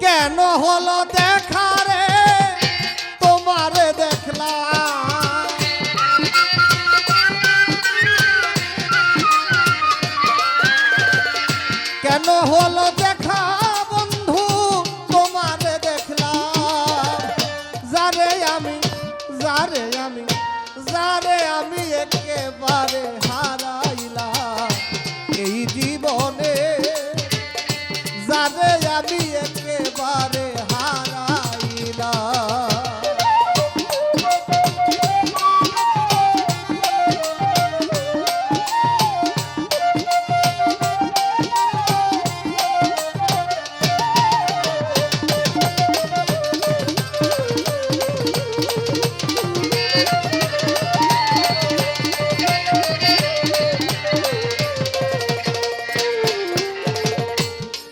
কেন হলো দেখা রে তোমারে দেখলাম, কেন হলো দেখা বন্ধু তোমারে দেখলাম, যারে আমি যারে আমি যারে আমি একেবারে হারাইলাম এই জীবনে, যারে আমি একেবারে হারাইলাম।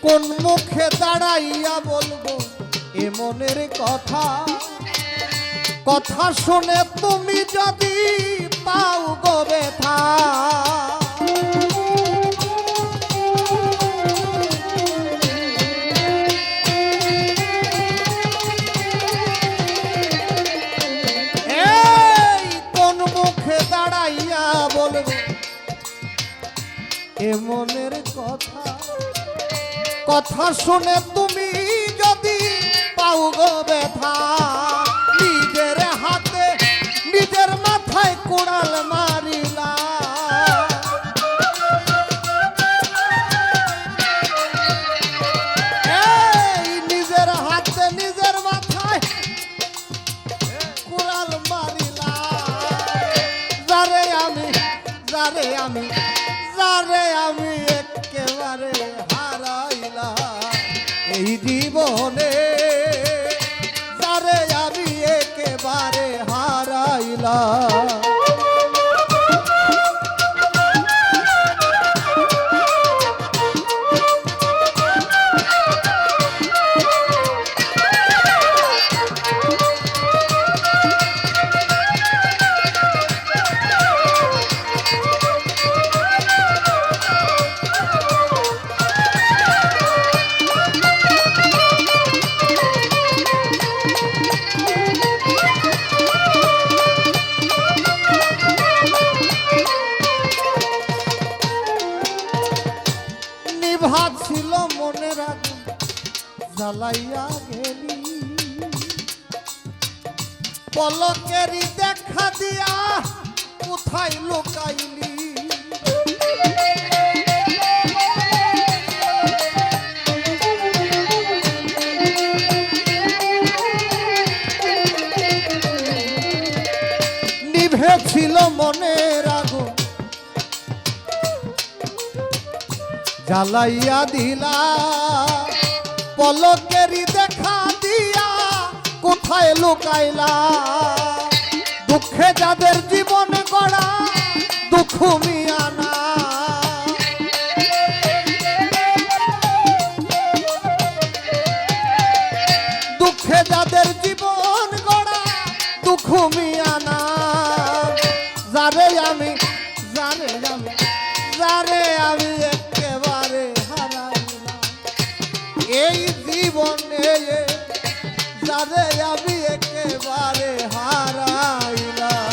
কোন মুখে দাঁড়াইয়া বলবো এ মনের কথা, কথা শুনে তুমি যদি পাও গো ব্যথা, এই কোন মুখে দাঁড়াইয়া বলবো এ মনের কথা, কথা শুনে তুমি যদি পাও গো ব্যথা, নিজের হাতে নিজের মাথায় কোড়াল মারিলা, এই নিজের হাতে নিজের মাথায় কোড়াল মারিলা, যারে আমি যারে আমি যারে আমি একেবারে হারাইলাম এই জীবনে, যারে আমি একেবারে হারাইলাম। ছিল মনের আগুন জ্বালাইয়া গেলি, পলকেরই দেখা দিয়া কোথায় লুকাইলি, নিভে ছিল মনের আগুন জ্বালাইয়া দিলা, পলকেরই দেখা দিয়া কোথায় লুকাইলা, দুঃখে যাদের জীবন গড়া দুঃখ মিয়ানা, দুঃখে যাদের জীবন গড়া দুঃখ মিয়ানা, যারে আমি যারে আমি যারে আমি একেবারে হারাইলাম এই জীবনে, যারে আমি একেবারে হারাইলাম।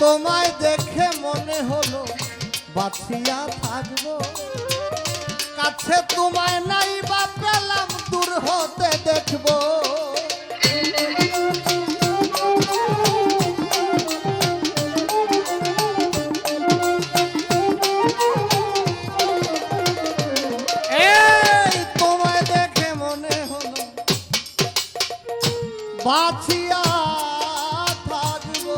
তোমায় দেখে মনে হলো বাঁচিয়া থাকবো, কাছে তোমায় নাই বা পেলাম দূর হতে দেখবো, এই তোমায় দেখে মনে হলো বাঁচিয়া থাকবো,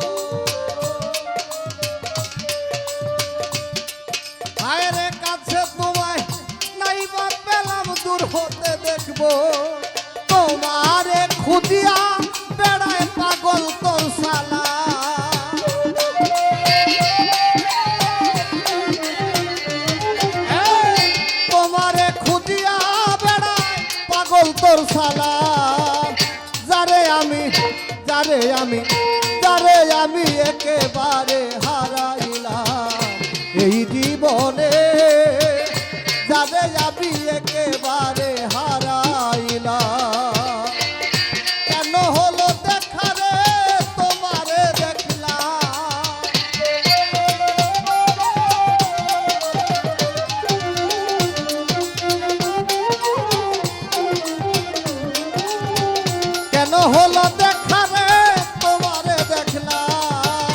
দূর হতে দেখবো তোমারে খুদিয়া বেড়ায় পাগল তোর সালা তোমারে খুদিয়া বেড়ায় পাগল তোর সালা যারে আমি একেবারে হারাইলাম এই জীবনে যারে আমি একেবারে হারাইলাম কেন হলো দেখা রে তোমারে দেখলাম কেন হলো দেখা রে তোমারে দেখলাম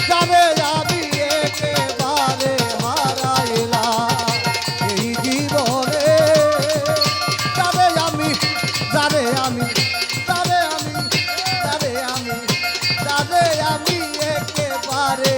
যারে আমি একেবারে হারাইলাম এই জীবনে যারে আমি যারে আমি যারে আমি যারে আমি যারে আমি একেবারে